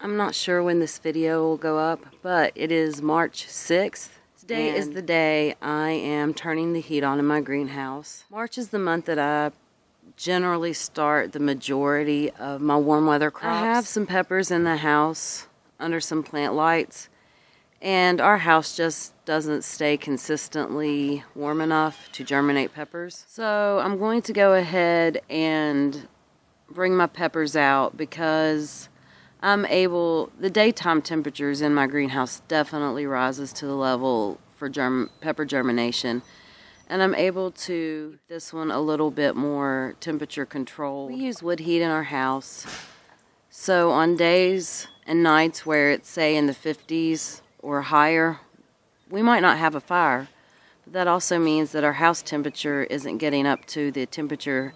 I'm not sure when this video will go up, but it is March 6th. Today is the day I am turning the heat on in my greenhouse. March is the month that I generally start the majority of my warm weather crops. I have some peppers in the house under some plant lights, and our house just doesn't stay consistently warm enough to germinate peppers. So I'm going to go ahead and bring my peppers out because the daytime temperatures in my greenhouse definitely rises to the level for pepper germination. And I'm able to this one a little bit more temperature control. We use wood heat in our house. So on days and nights where it's say in the 50s or higher, we might not have a fire. But that also means that our house temperature isn't getting up to the temperature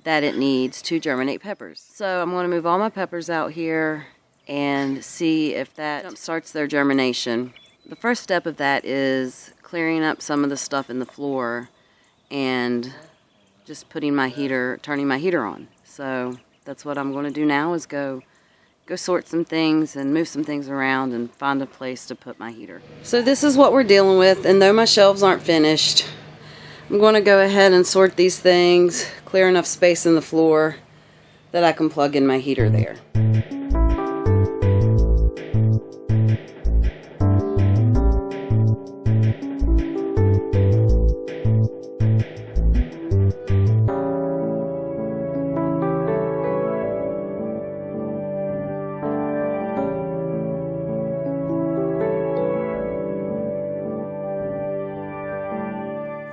that it needs to germinate peppers. So I'm going to move all my peppers out here and see if that starts their germination. The first step of that is clearing up some of the stuff in the floor and just turning my heater on. So that's what I'm going to do now, is go sort some things and move some things around and find a place to put my heater. So this is what we're dealing with, and though my shelves aren't finished, I'm going to go ahead and sort these things, clear enough space in the floor that I can plug in my heater there.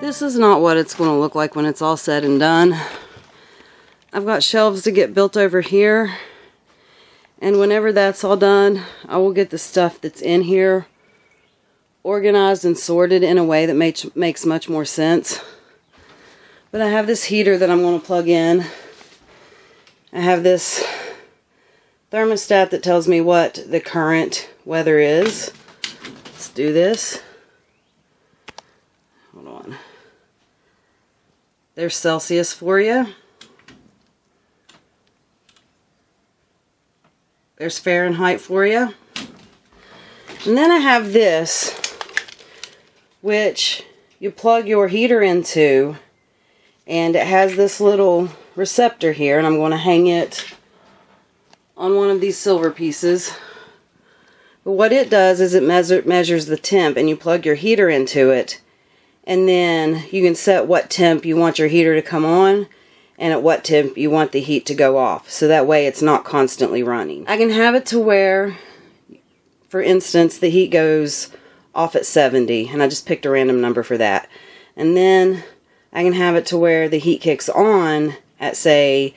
This is not what it's going to look like when it's all said and done. I've got shelves to get built over here, and whenever that's all done, I will get the stuff that's in here organized and sorted in a way that makes much more sense. But I have this heater that I'm going to plug in. I have this thermostat that tells me what the current weather is. Let's do this. Hold on. There's Celsius for you. There's Fahrenheit for you. And then I have this, which you plug your heater into, and it has this little receptor here, and I'm going to hang it on one of these silver pieces. But what it does is it measures the temp, and you plug your heater into it, and then you can set what temp you want your heater to come on and at what temp you want the heat to go off. So that way it's not constantly running. I can have it to where, for instance, the heat goes off at 70, and I just picked a random number for that. And then I can have it to where the heat kicks on at, say,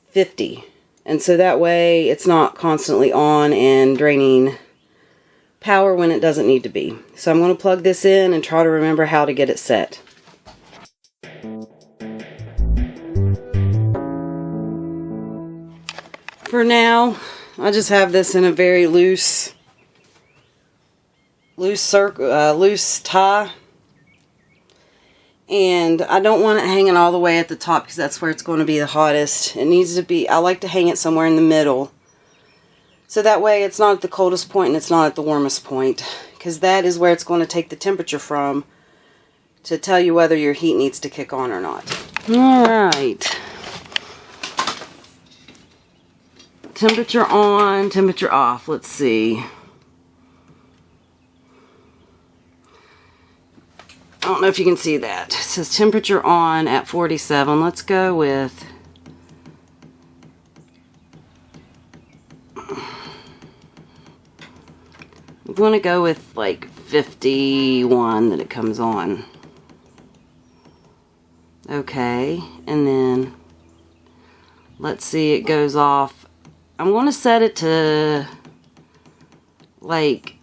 50. And so that way it's not constantly on and draining power when it doesn't need to be. So I'm going to plug this in and try to remember how to get it set. For now, I just have this in a very loose tie, and I don't want it hanging all the way at the top because that's where it's going to be the hottest. It needs to be, I like to hang it somewhere in the middle. So that way it's not at the coldest point and it's not at the warmest point, because that is where it's going to take the temperature from to tell you whether your heat needs to kick on or not. Alright. Temperature on, temperature off. Let's see. I don't know if you can see that. It says temperature on at 47. Let's go with... I'm going to go with like 51 that it comes on. Okay, and then let's see, it goes off. I'm going to set it to like,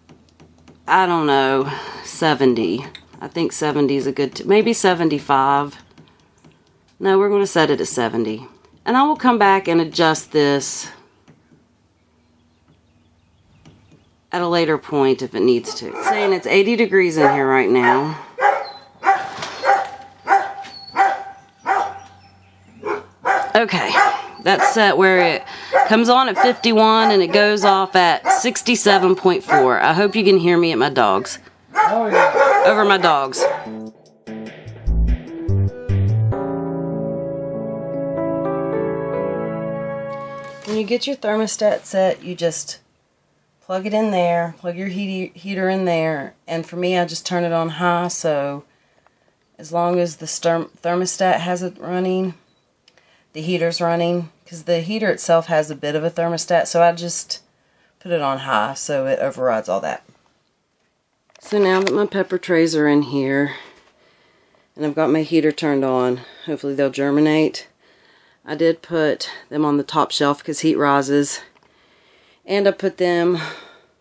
I don't know, 70. I think 70 is a good, maybe 75. No, we're going to set it at 70. And I will come back and adjust this at a later point if it needs to. It's saying it's 80 degrees in here right now. Okay, that's set where Comes on at 51 and it goes off at 67.4. I hope you can hear me at my dogs. Oh, yeah. Over my dogs. When you get your thermostat set, you just plug it in there, plug your heater in there, and for me, I just turn it on high, so as long as the thermostat has it running, the heater's running, because the heater itself has a bit of a thermostat, so I just put it on high so it overrides all that. So now that my pepper trays are in here, and I've got my heater turned on, hopefully they'll germinate. I did put them on the top shelf because heat rises, and I put them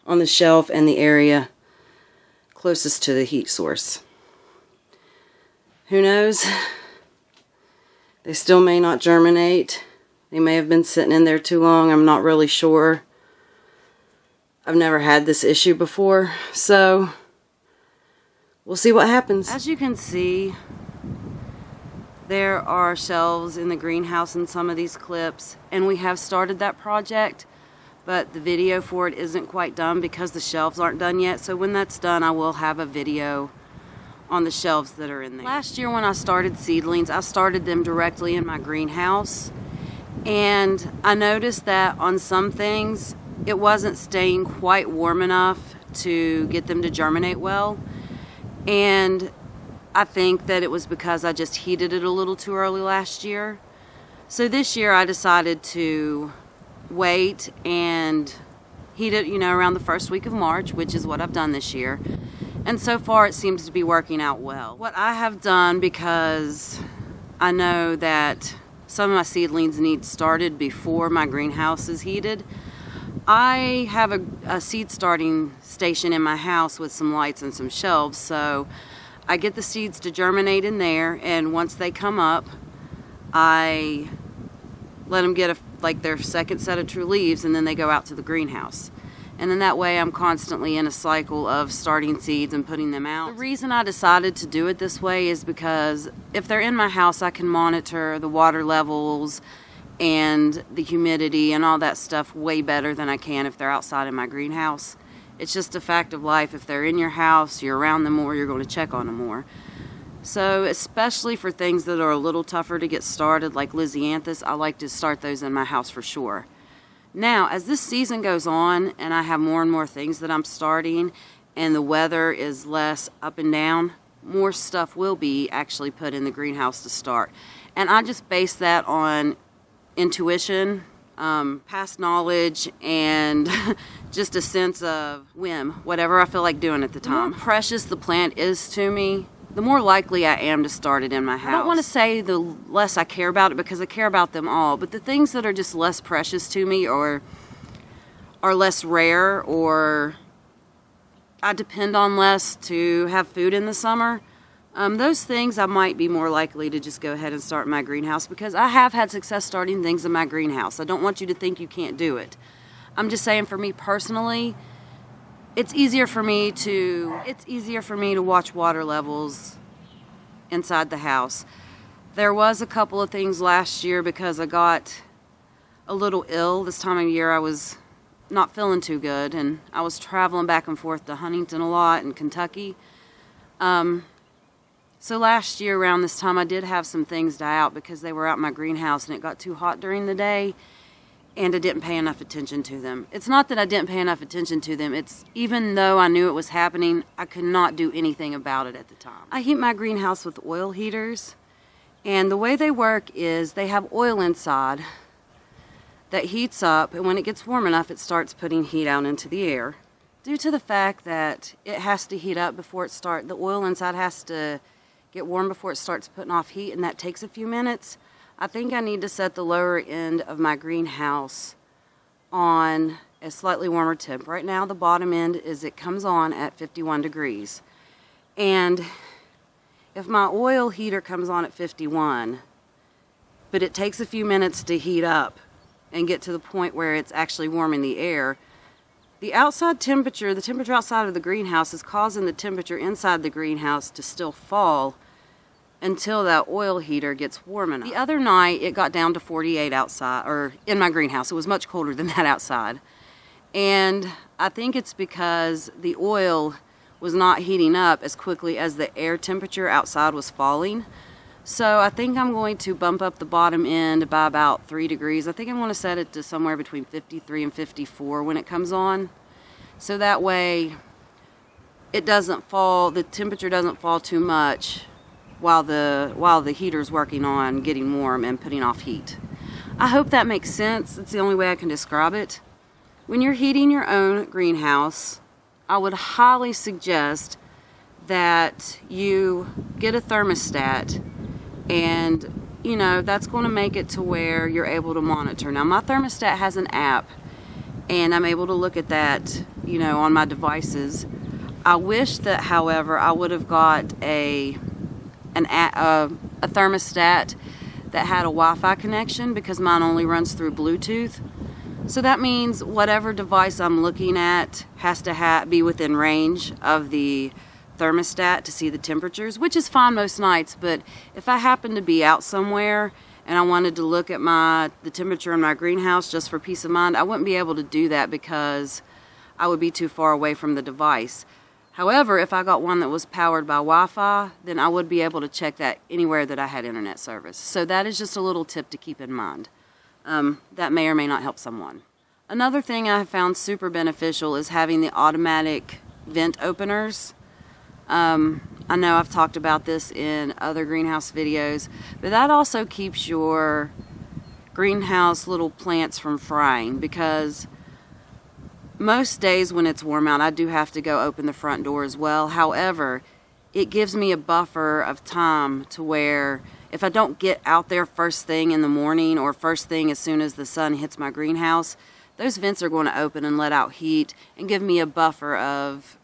on the shelf in the area closest to the heat source. Who knows? They still may not germinate. They may have been sitting in there too long. I'm not really sure. I've never had this issue before, so we'll see what happens. As you can see, there are shelves in the greenhouse in some of these clips, and we have started that project, but the video for it isn't quite done because the shelves aren't done yet. So when that's done, I will have a video on the shelves that are in there. Last year when I started Seedlings, I started them directly in my greenhouse, and I noticed that on some things it wasn't staying quite warm enough to get them to germinate well, and I think that it was because I just heated it a little too early last year. So this year I decided to wait and heat it, around the first week of March, which is what I've done this year. And so far it seems to be working out well. What I have done, because I know that some of my seedlings need started before my greenhouse is heated, I have a seed starting station in my house with some lights and some shelves, so I get the seeds to germinate in there, and once they come up, I let them get their second set of true leaves, and then they go out to the greenhouse. And then that way I'm constantly in a cycle of starting seeds and putting them out. The reason I decided to do it this way is because if they're in my house, I can monitor the water levels and the humidity and all that stuff way better than I can if they're outside in my greenhouse. It's just a fact of life. If they're in your house, you're around them more, you're going to check on them more. So especially for things that are a little tougher to get started, like Lysianthus, I like to start those in my house for sure. Now, as this season goes on and I have more and more things that I'm starting and the weather is less up and down, more stuff will be actually put in the greenhouse to start. And I just base that on intuition, past knowledge, and just a sense of whim, whatever I feel like doing at the time. The more precious the plant is to me, the more likely I am to start it in my house. I don't want to say the less I care about it, because I care about them all, but the things that are just less precious to me or are less rare or I depend on less to have food in the summer, those things I might be more likely to just go ahead and start in my greenhouse, because I have had success starting things in my greenhouse. I don't want you to think you can't do it. I'm just saying, for me personally, it's easier for me to watch water levels inside the house. There was a couple of things last year because I got a little ill. This time of year I was not feeling too good, and I was traveling back and forth to Huntington a lot in Kentucky. So last year around this time I did have some things die out because they were out in my greenhouse and it got too hot during the day, and I didn't pay enough attention to them. It's not that I didn't pay enough attention to them. It's even though I knew it was happening, I could not do anything about it at the time. I heat my greenhouse with oil heaters, and the way they work is they have oil inside that heats up, and when it gets warm enough, it starts putting heat out into the air. Due to the fact that it has to heat up before it starts, the oil inside has to get warm before it starts putting off heat, and that takes a few minutes. I think I need to set the lower end of my greenhouse on a slightly warmer temp. Right now the bottom end it comes on at 51 degrees. And if my oil heater comes on at 51, but it takes a few minutes to heat up and get to the point where it's actually warming the air, the outside temperature, the temperature outside of the greenhouse is causing the temperature inside the greenhouse to still fall until that oil heater gets warm enough. The other night it got down to 48 outside, or in my greenhouse. It was much colder than that outside. And I think it's because the oil was not heating up as quickly as the air temperature outside was falling. So I think I'm going to bump up the bottom end by about 3 degrees. I think I'm going to set it to somewhere between 53 and 54 when it comes on. So that way it doesn't fall, the temperature doesn't fall too much while the heater's working on getting warm and putting off heat. I hope that makes sense. It's the only way I can describe it. When you're heating your own greenhouse, I would highly suggest that you get a thermostat, and you know, that's going to make it to where you're able to monitor. Now my thermostat has an app and I'm able to look at that, you know, on my devices. I wish that, however, I would have got a thermostat that had a Wi-Fi connection, because mine only runs through Bluetooth. So that means whatever device I'm looking at has to be within range of the thermostat to see the temperatures, which is fine most nights. But if I happen to be out somewhere and I wanted to look at the temperature in my greenhouse just for peace of mind, I wouldn't be able to do that because I would be too far away from the device. However, if I got one that was powered by Wi-Fi, then I would be able to check that anywhere that I had internet service. So that is just a little tip to keep in mind. That may or may not help someone. Another thing I have found super beneficial is having the automatic vent openers. I know I've talked about this in other greenhouse videos, but that also keeps your greenhouse little plants from frying, because most days when it's warm out, I do have to go open the front door as well. However, it gives me a buffer of time to where if I don't get out there first thing in the morning or first thing as soon as the sun hits my greenhouse, those vents are going to open and let out heat and give me a buffer of,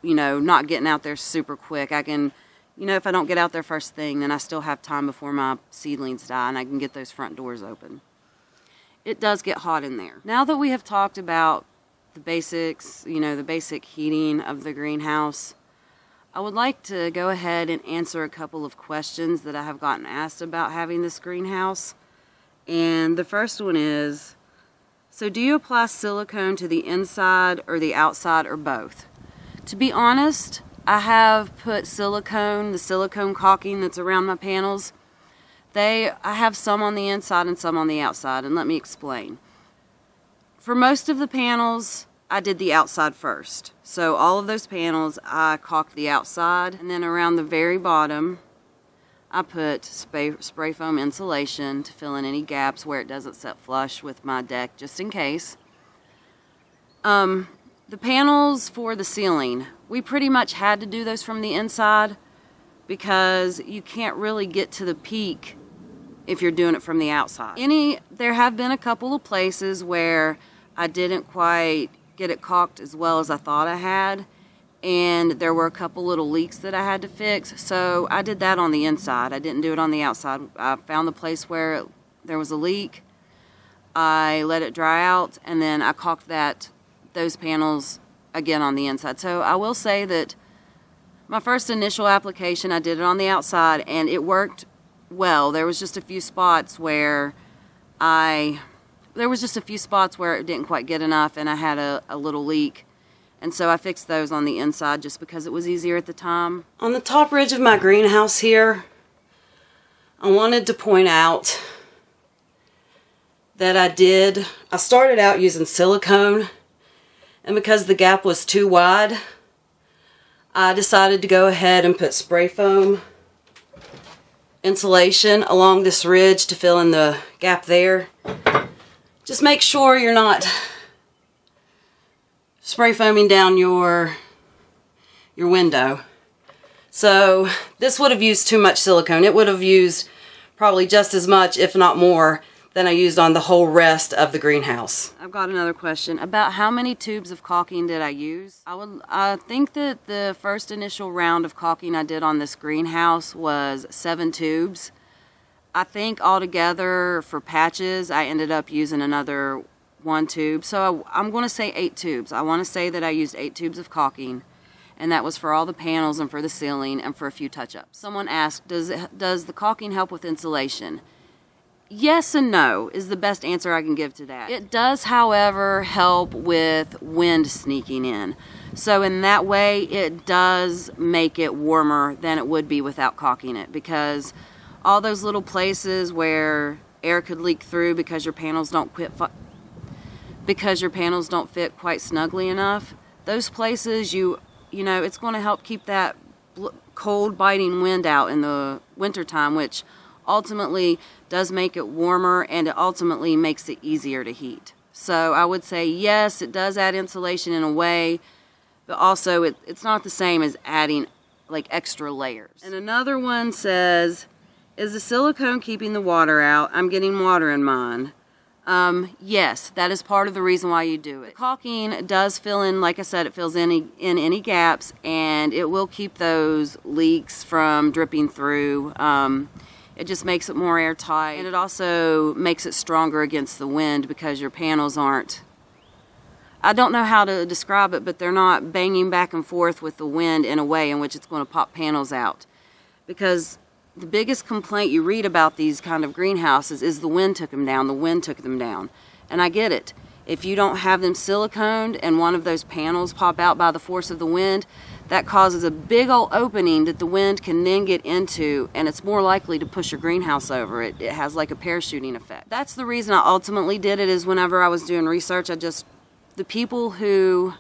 you know, not getting out there super quick. I can, you know, if I don't get out there first thing, then I still have time before my seedlings die and I can get those front doors open. It does get hot in there. Now that we have talked about the basics, you know, the basic heating of the greenhouse, I would like to go ahead and answer a couple of questions that I have gotten asked about having this greenhouse. And the first one is, so do you apply silicone to the inside or the outside or both? To be honest, I have put the silicone caulking that's around my panels. I have some on the inside and some on the outside, and let me explain. For most of the panels, I did the outside first. So all of those panels, I caulked the outside, and then around the very bottom, I put spray foam insulation to fill in any gaps where it doesn't set flush with my deck, just in case. The panels for the ceiling, we pretty much had to do those from the inside because you can't really get to the peak if you're doing it from the outside. There have been a couple of places where I didn't quite get it caulked as well as I thought I had, and there were a couple little leaks that I had to fix, so I did that on the inside. I didn't do it on the outside. I found the place where there was a leak, I let it dry out, and then I caulked those panels again on the inside. So I will say that my first initial application, I did it on the outside and it worked well. There was just a few spots where it didn't quite get enough and I had a little leak. And so I fixed those on the inside just because it was easier at the time. On the top ridge of my greenhouse here, I wanted to point out that I started out using silicone, and because the gap was too wide, I decided to go ahead and put spray foam insulation along this ridge to fill in the gap there. Just make sure you're not spray foaming down your window. So this would have used too much silicone. It would have used probably just as much, if not more, than I used on the whole rest of the greenhouse. I've got another question about how many tubes of caulking did I use. I think that the first initial round of caulking I did on this greenhouse was 7 tubes. I think altogether for patches I ended up using another 1 tube. So I'm going to say 8 tubes. I want to say that I used 8 tubes of caulking. and that was for all the panels and for the ceiling and for a few touch-ups. Someone asked, does the caulking help with insulation? Yes and no is the best answer I can give to that. It does, however, help with wind sneaking in. So in that way, it does make it warmer than it would be without caulking it, because all those little places where air could leak through because your panels don't fit quite snugly enough, those places, you know, it's going to help keep that cold biting wind out in the wintertime, which ultimately does make it warmer, and it ultimately makes it easier to heat. So I would say yes, it does add insulation in a way, but also it's not the same as adding like extra layers. And another one says, is the silicone keeping the water out? I'm getting water in mine. Yes, that is part of the reason why you do it. The caulking does fill in, like I said, it fills in any gaps, and it will keep those leaks from dripping through. It just makes it more airtight, and it also makes it stronger against the wind because your panels aren't, I don't know how to describe it, but they're not banging back and forth with the wind in a way in which it's going to pop panels out. Because the biggest complaint you read about these kind of greenhouses is the wind took them down, the wind took them down. And I get it. If you don't have them siliconed and one of those panels pop out by the force of the wind, that causes a big old opening that the wind can then get into, and it's more likely to push your greenhouse over. It has like a parachuting effect. That's the reason I ultimately did it, is whenever I was doing research, the people who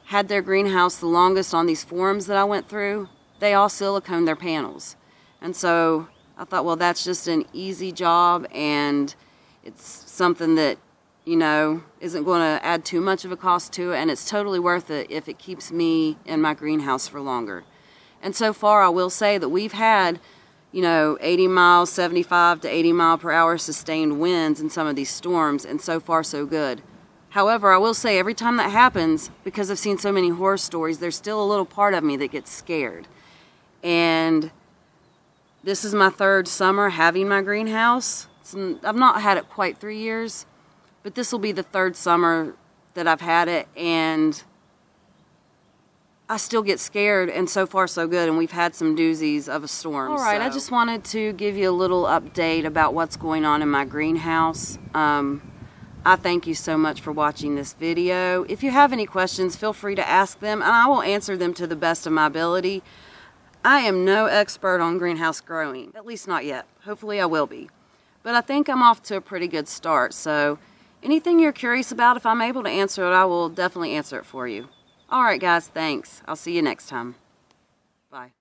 had their greenhouse the longest on these forums that I went through, they all siliconed their panels. And so I thought, well, that's just an easy job, and it's something that, you know, isn't going to add too much of a cost to it, and it's totally worth it if it keeps me in my greenhouse for longer. And so far, I will say that we've had, you know, 80 miles, 75 to 80 mile per hour sustained winds in some of these storms, and so far so good. However, I will say every time that happens, because I've seen so many horror stories, there's still a little part of me that gets scared. And this is my third summer having my greenhouse. I've not had it quite 3 years, but this will be the third summer that I've had it, and I still get scared, and so far so good, and we've had some doozies of a storm. All right, I just wanted to give you a little update about what's going on in my greenhouse. I thank you so much for watching this video. If you have any questions, feel free to ask them, and I will answer them to the best of my ability. I am no expert on greenhouse growing, at least not yet. Hopefully I will be. But I think I'm off to a pretty good start, so anything you're curious about, if I'm able to answer it, I will definitely answer it for you. All right, guys, thanks. I'll see you next time. Bye.